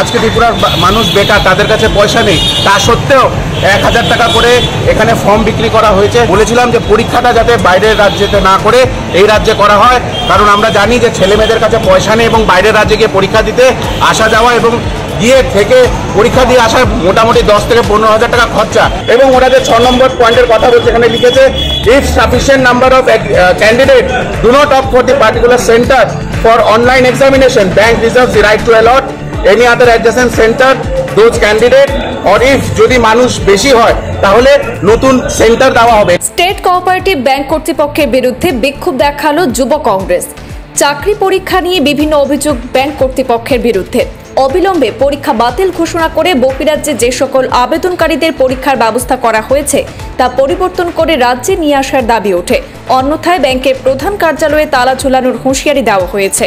আজকে ত্রিপুরার মানুষ বেকার, তাদের কাছে পয়সা নেই, তা সত্ত্বেও 1000 টাকা করে এখানে ফর্ম বিক্রি করা হয়েছে। বলেছিলাম যে পরীক্ষাটা যাতে বাইরের রাজ্যেতে না করে এই রাজ্যে করা হয়, কারণ আমরা জানি যে ছেলে মেয়েদের কাছে পয়সা নেই এবং বাইরের রাজ্যে গিয়ে পরীক্ষা দিতে আসা যাওয়া এবং গিয়ে থেকে পরীক্ষা দিয়ে আসার মোটামুটি 10 থেকে 15,000 টাকা খরচা। এবং ওরা যে 6 নম্বর পয়েন্টের কথা বলছে, এখানে লিখেছে if sufficient number of candidate do not opt for the particular centre for online examination, bank reserves the right to allot any other adjacent centre those candidate or if যদি মানুষ বেশি হয় তাহলে নতুন সেন্টার দেওয়া হবে। স্টেট কোঅপারেটিভ ব্যাংক কর্তৃপক্ষের বিরুদ্ধে বিক্ষোভ দেখালো যুব কংগ্রেস। চাকরি পরীক্ষা নিয়ে বিভিন্ন অভিযোগ ব্যাংক কর্তৃপক্ষের বিরুদ্ধে। অবিলম্বে পরীক্ষা বাতিল ঘোষণা করে বহিরাজ্যে যে সকল আবেদনকারীদের পরীক্ষার ব্যবস্থা করা হয়েছে তা পরিবর্তন করে রাজ্যে নিয়ে আসার দাবি ওঠে। অন্যথায় ব্যাংকের প্রধান কার্যালয়ে তালা ঝুলানোর হুঁশিয়ারি দেওয়া হয়েছে।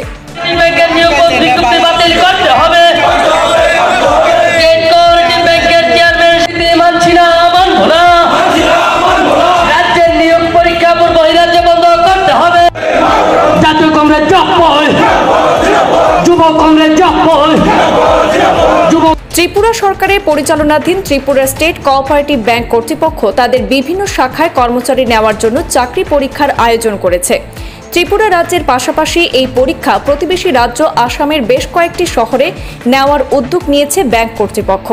ত্রিপুরা সরকারের পরিচালনাধীন ত্রিপুরা স্টেট কোঅপারেটিভ ব্যাংক কর্তৃপক্ষ তাদের বিভিন্ন শাখায় কর্মচারী নেওয়ার জন্য চাকরি পরীক্ষার আয়োজন করেছে। ত্রিপুরা রাজ্যের পাশাপাশি এই পরীক্ষা প্রতিবেশী রাজ্য আসামের বেশ কয়েকটি শহরে নেওয়ার উদ্যোগ নিয়েছে ব্যাংক কর্তৃপক্ষ।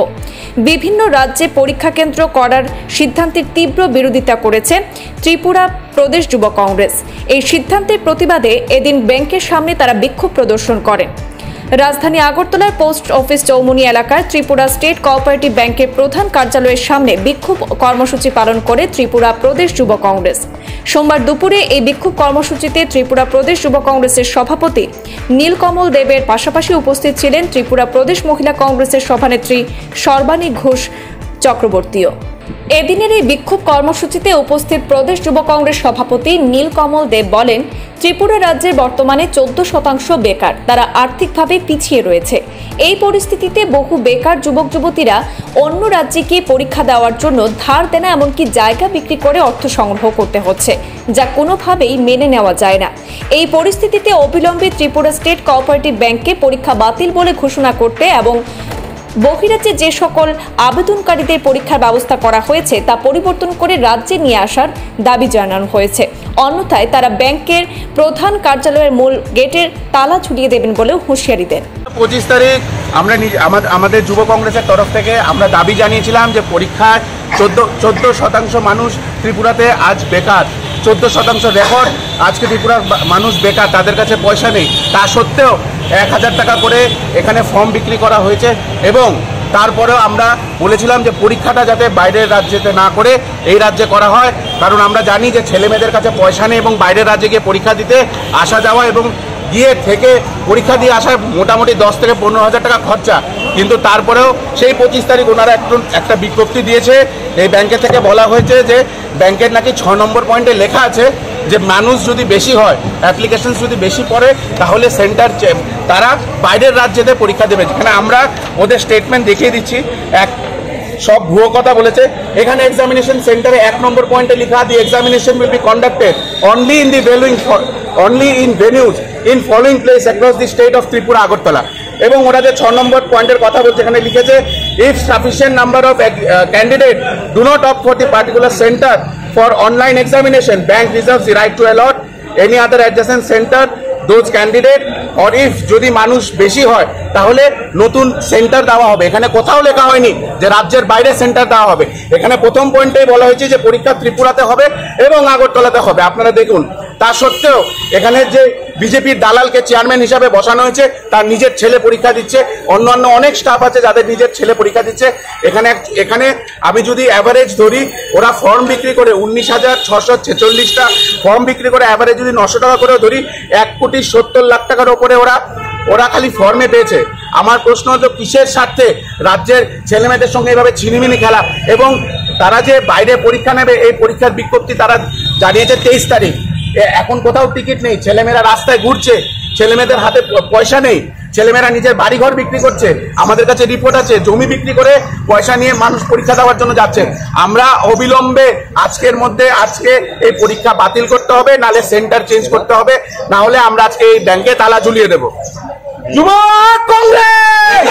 বিভিন্ন রাজ্যে পরীক্ষা কেন্দ্র করার সিদ্ধান্তের তীব্র বিরোধিতা করেছে ত্রিপুরা প্রদেশ যুব কংগ্রেস। এই সিদ্ধান্তের প্রতিবাদে এদিন ব্যাংকের সামনে তারা বিক্ষোভ প্রদর্শন করেন। রাজধানী আগরতলার পোস্ট অফিস চৌমুনি এলাকার ত্রিপুরা স্টেট কোঅপারেটিভ ব্যাংকের প্রধান কার্যালয়ের সামনে বিক্ষোভ কর্মসূচি পালন করে ত্রিপুরা প্রদেশ যুব কংগ্রেস। সোমবার দুপুরে এই বিক্ষোভ কর্মসূচিতে ত্রিপুরা প্রদেশ যুব কংগ্রেসের সভাপতি নীলকমল দেবের পাশাপাশি উপস্থিত ছিলেন ত্রিপুরা প্রদেশ মহিলা কংগ্রেসের সভানেত্রী সর্বাণী ঘোষ চক্রবর্তীও। এদিনের এই বিক্ষোভ কর্মসূচিতে উপস্থিত প্রদেশ যুব কংগ্রেস সভাপতি নীলকমল দেব বলেন, ত্রিপুরা রাজ্যের বর্তমানে 14% বেকার, তারা আর্থিকভাবে পিছিয়ে রয়েছে। এই পরিস্থিতিতে বহু বেকার যুবক যুবতীরা অন্য রাজ্যে গিয়ে পরীক্ষা দেওয়ার জন্য ধার দেনা এমনকি জায়গা বিক্রি করে অর্থ সংগ্রহ করতে হচ্ছে, যা কোনোভাবেই মেনে নেওয়া যায় না। এই পরিস্থিতিতে অবিলম্বে ত্রিপুরা স্টেট কোঅপারেটিভ ব্যাংকে পরীক্ষা বাতিল বলে ঘোষণা করতে এবং বহিরাজ্যে যে সকল আবেদনকারীদের পরীক্ষার ব্যবস্থা করা হয়েছে তা পরিবর্তন করে রাজ্যে নিয়ে আসার দাবি জানানো হয়েছে। অন্যথায় তারা ব্যাংকের প্রধান কার্যালয়ের মূল গেটের তালা ঝুলিয়ে দেবেন বলেও হুঁশিয়ারি দেন। 25 তারিখ আমরা আমাদের যুব কংগ্রেসের তরফ থেকে আমরা দাবি জানিয়েছিলাম যে পরীক্ষায় 14% মানুষ ত্রিপুরাতে আজ বেকার, 14% রেকর্ড। আজকে ত্রিপুরার মানুষ বেকার, তাদের কাছে পয়সা নেই, তা সত্ত্বেও 1000 টাকা করে এখানে ফর্ম বিক্রি করা হয়েছে। এবং তারপরেও আমরা বলেছিলাম যে পরীক্ষাটা যাতে বাইরের রাজ্যেতে না করে এই রাজ্যে করা হয়, কারণ আমরা জানি যে ছেলে মেয়েদের কাছে পয়সা নেই এবং বাইরের রাজ্যে গিয়ে পরীক্ষা দিতে আসা যাওয়া এবং গিয়ে থেকে পরীক্ষা দিয়ে আসার মোটামুটি 10 থেকে 15,000 টাকা খরচা। কিন্তু তারপরেও সেই 25 তারিখ ওনারা একটা বিজ্ঞপ্তি দিয়েছে। এই ব্যাংকের থেকে বলা হয়েছে যে ব্যাংকের নাকি 6 নম্বর পয়েন্টে লেখা আছে যে মানুষ যদি বেশি হয়, অ্যাপ্লিকেশন যদি বেশি পড়ে তাহলে সেন্টার তারা বাইরের রাজ্যেতে পরীক্ষা দেবে। যেখানে আমরা ওদের স্টেটমেন্ট দেখিয়ে দিচ্ছি, সব ভুয়ো কথা বলেছে। এখানে এক্সামিনেশন সেন্টারে 1 নম্বর পয়েন্টে লেখা the examination will be conducted only in venues in following place across the state of Tripura Agartala. এবং ওরা যে 6 নম্বর পয়েন্টের কথা বলছে, এখানে লিখেছে if sufficient number of candidate do not opt for the particular centre for online examination, bank reserves the right to allot any other adjacent centre those candidate or if যদি মানুষ বেশি হয় তাহলে নতুন সেন্টার দেওয়া হবে। এখানে কোথাও লেখা হয়নি যে রাজ্যের বাইরে সেন্টার দেওয়া হবে। এখানে প্রথম পয়েন্টেই বলা হয়েছে যে পরীক্ষা ত্রিপুরাতে হবে এবং আগরতলাতে হবে। আপনারা দেখুন, তা সত্ত্বেও এখানে যে বিজেপির দালালকে চেয়ারম্যান হিসাবে বসানো হয়েছে, তার নিজের ছেলে পরীক্ষা দিচ্ছে, অন্যান্য অনেক স্টাফ আছে যাদের নিজের ছেলে পরীক্ষা দিচ্ছে। এখানে আমি যদি অ্যাভারেজ ধরি, ওরা ফর্ম বিক্রি করে 19,646টা ফর্ম বিক্রি করে অ্যাভারেজ যদি 900 টাকা করেও ধরি, 1,70,00,000 টাকার ওপরে ওরা খালি ফর্মে পেয়েছে। আমার প্রশ্ন হতো কিসের স্বার্থে রাজ্যের ছেলেমেয়েদের সঙ্গে এইভাবে ছিনিমিনি খেলা? এবং তারা যে বাইরে পরীক্ষা নেবে এই পরীক্ষার বিজ্ঞপ্তি তারা জানিয়েছে 23 তারিখ। এখন কোথাও টিকিট নেই, ছেলেমেয়েরা রাস্তায় ঘুরছে, ছেলেমেয়েদের হাতে পয়সা নেই, ছেলেমেয়েরা নিজের বাড়িঘর বিক্রি করছে। আমাদের কাছে রিপোর্ট আছে, জমি বিক্রি করে পয়সা নিয়ে মানুষ পরীক্ষা দেওয়ার জন্য যাচ্ছে। আমরা অবিলম্বে আজকে এই পরীক্ষা বাতিল করতে হবে, নাহলে সেন্টার চেঞ্জ করতে হবে, না হলে আমরা আজকে এই ব্যাংকে তালা ঝুলিয়ে দেবো। যুব কংগ্রেস।